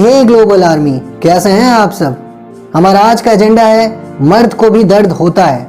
हे global army, कैसे हैं आप सब। हमारा आज का एजेंडा है मर्द को भी दर्द होता है।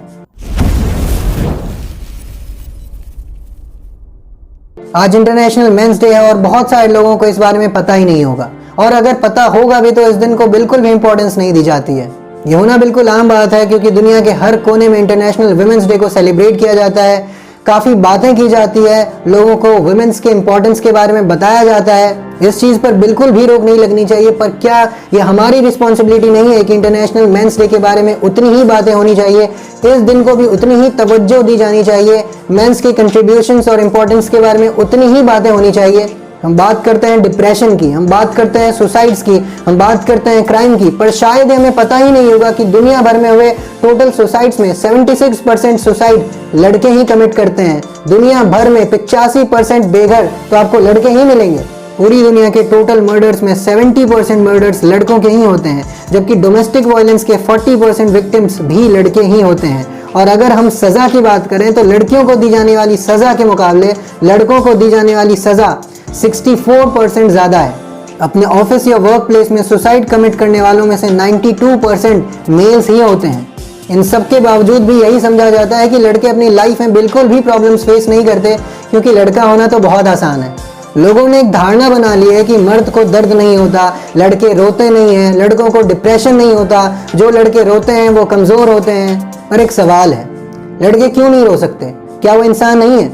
आज इंटरनेशनल मेंस डे है और बहुत सारे लोगों को इस बारे में पता ही नहीं होगा, और अगर पता होगा भी तो इस दिन को बिल्कुल भी इंपॉर्टेंस नहीं दी जाती है। ये होना बिल्कुल आम बात है क्योंकि दुनिया के हर कोने में इंटरनेशनल वुमेन्स डे को सेलिब्रेट किया जाता है। काफ़ी बातें की जाती है, लोगों को वुमेन्स के इंपॉर्टेंस के बारे में बताया जाता है। इस चीज़ पर बिल्कुल भी रोक नहीं लगनी चाहिए, पर क्या ये हमारी रिस्पॉन्सिबिलिटी नहीं है कि इंटरनेशनल मेंस डे के बारे में उतनी ही बातें होनी चाहिए, इस दिन को भी उतनी ही तवज्जो दी जानी चाहिए, मेंस के कंट्रीब्यूशंस और इम्पोर्टेंस के बारे में उतनी ही बातें होनी चाहिए। हम बात करते हैं डिप्रेशन की, हम बात करते हैं सुसाइड्स की, हम बात करते हैं क्राइम की, पर शायद हमें पता ही नहीं होगा कि दुनिया भर में हुए टोटल सुसाइड्स में 76% सुसाइड लड़के ही कमिट करते हैं। दुनिया भर में 85% बेघर तो आपको लड़के ही मिलेंगे। पूरी दुनिया के टोटल मर्डर्स में 70% मर्डर्स लड़कों के ही होते हैं, जबकि डोमेस्टिक वायलेंस के 40% विक्टिम्स भी लड़के ही होते हैं। और अगर हम सज़ा की बात करें तो लड़कियों को दी जाने वाली सज़ा के मुकाबले लड़कों को दी जाने वाली सज़ा 64% ज़्यादा है। अपने ऑफिस या वर्क प्लेस में सुसाइड कमिट करने वालों में से 92% मेल्स ही होते हैं। इन सब के बावजूद भी यही समझा जाता है कि लड़के अपनी लाइफ में बिल्कुल भी प्रॉब्लम्स फेस नहीं करते क्योंकि लड़का होना तो बहुत आसान है। लोगों ने एक धारणा बना ली है कि मर्द को दर्द नहीं होता, लड़के रोते नहीं हैं, लड़कों को डिप्रेशन नहीं होता, जो लड़के रोते हैं वो कमज़ोर होते हैं। पर एक सवाल है, लड़के क्यों नहीं रो सकते? क्या वो इंसान नहीं है?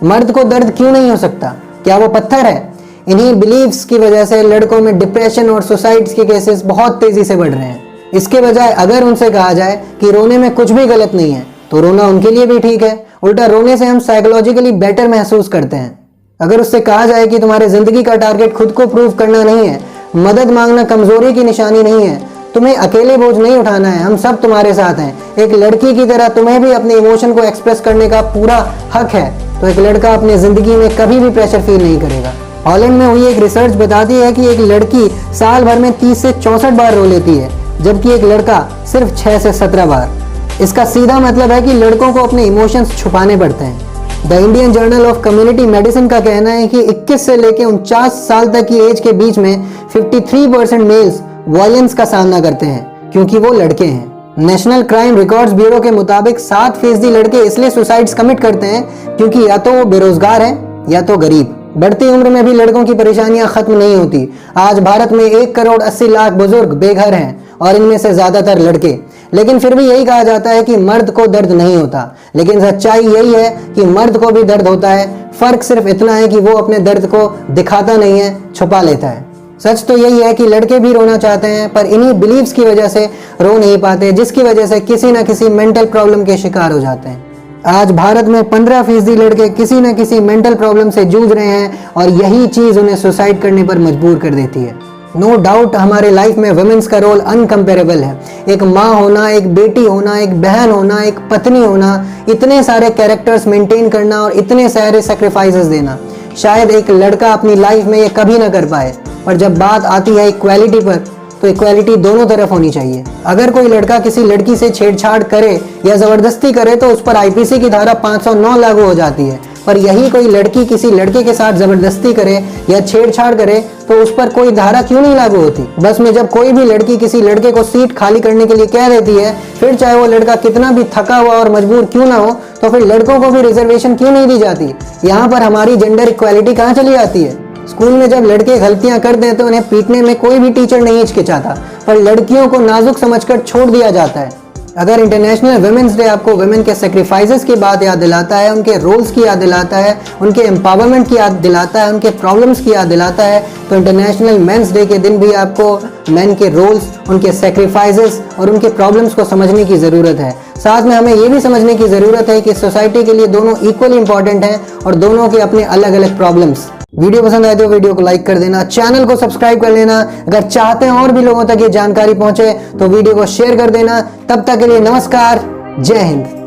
मर्द को दर्द क्यों नहीं हो सकता? क्या वो पत्थर है? इन्हीं बिलीव्स की वजह से लड़कों में डिप्रेशन और सुसाइड्स के केसेस बहुत तेजी से बढ़ रहे हैं। इसके बजाय अगर उनसे कहा जाए कि रोने में कुछ भी गलत नहीं है तो रोना उनके लिए भी ठीक है। उल्टा रोने से हम साइकोलॉजिकली बेटर महसूस करते हैं। अगर उससे कहा जाए कि तुम्हारे जिंदगी का टारगेट खुद को प्रूव करना नहीं है, मदद मांगना कमजोरी की निशानी नहीं है, तुम्हें अकेले बोझ नहीं उठाना है, हम सब तुम्हारे साथ हैं। एक लड़की की तरह तुम्हें भी अपने इमोशन को एक्सप्रेस करने का पूरा हक है, तो एक लड़का अपनी जिंदगी में कभी भी प्रेशर फील नहीं करेगा। हॉलैंड में हुई एक रिसर्च बताती है कि एक लड़की साल भर में 30 से 64 बार रो लेती है, जबकि एक लड़का सिर्फ 6 से 17 बार। इसका सीधा मतलब है कि लड़कों को अपने इमोशंस छुपाने पड़ते हैं। The Indian journal of community medicine का कहना है कि 21 से लेकर 49 साल तक की एज के बीच में 53% मेल्स वायलेंस का सामना करते हैं क्योंकि वो लड़के हैं। नेशनल क्राइम रिकॉर्ड्स ब्यूरो के मुताबिक 7% लड़के इसलिए सुसाइड्स कमिट करते हैं क्योंकि या तो वो बेरोजगार हैं या तो गरीब। बढ़ती उम्र में भी लड़कों की परेशानियां खत्म नहीं होती। आज भारत में 1,80,00,000 बुजुर्ग बेघर हैं और इनमें से ज्यादातर लड़के। लेकिन फिर भी यही कहा जाता है कि मर्द को दर्द नहीं होता, लेकिन सच्चाई यही है कि मर्द को भी दर्द होता है। फर्क सिर्फ इतना है कि वो अपने दर्द को दिखाता नहीं है, छुपा लेता है। सच तो यही है कि लड़के भी रोना चाहते हैं पर इन्हीं बिलीव्स की वजह से रो नहीं पाते, जिसकी वजह से किसी न किसी मेंटल प्रॉब्लम के शिकार हो जाते हैं। आज भारत में 15% लड़के किसी न किसी मेंटल प्रॉब्लम से जूझ रहे हैं और यही चीज़ उन्हें सुसाइड करने पर मजबूर कर देती है। नो डाउट हमारे लाइफ में वुमेन्स का रोल अनकम्पेरेबल है। एक माँ होना, एक बेटी होना, एक बहन होना, एक पत्नी होना, इतने सारे कैरेक्टर्स मेंटेन करना और इतने सारे सेक्रीफाइसेस देना, शायद एक लड़का अपनी लाइफ में ये कभी ना कर पाए। पर जब बात आती है इक्वालिटी पर, तो इक्वालिटी दोनों तरफ होनी चाहिए। अगर कोई लड़का किसी लड़की से छेड़छाड़ करे या जबरदस्ती करे तो उस पर आईपीसी की धारा 509 लागू हो जाती है, पर यही कोई लड़की किसी लड़के के साथ जबरदस्ती करे या छेड़छाड़ करे तो उस पर कोई धारा क्यों नहीं लागू होती? बस में जब कोई भी लड़की किसी लड़के को सीट खाली करने के लिए कह देती है, फिर चाहे वो लड़का कितना भी थका हुआ और मजबूर क्यों ना हो, तो फिर लड़कों को भी रिजर्वेशन क्यों नहीं दी जाती? यहाँ पर हमारी जेंडर इक्वालिटी कहाँ चली जाती है? स्कूल में जब लड़के गलतियां कर दें तो उन्हें पीटने में कोई भी टीचर नहीं हिचकिचाता, पर लड़कियों को नाजुक समझकर छोड़ दिया जाता है। अगर इंटरनेशनल वुमेन्स डे आपको वुमेन के सेक्रीफाइसेस की बात याद दिलाता है, उनके रोल्स की याद दिलाता है, उनके एम्पावरमेंट की याद दिलाता है, उनके प्रॉब्लम्स की याद दिलाता है, तो इंटरनेशनल मेंस डे के दिन भी आपको मेन के रोल्स, उनके सेक्रीफाइसेस और उनके प्रॉब्लम्स को समझने की ज़रूरत है। साथ में हमें ये भी समझने की ज़रूरत है कि सोसाइटी के लिए दोनों इक्वली इंपॉर्टेंट हैं और दोनों के अपने अलग अलग प्रॉब्लम्स। वीडियो पसंद आए तो वीडियो को लाइक कर देना, चैनल को सब्सक्राइब कर लेना। अगर चाहते हैं और भी लोगों तक ये जानकारी पहुंचे तो वीडियो को शेयर कर देना। तब तक के लिए नमस्कार, जय हिंद।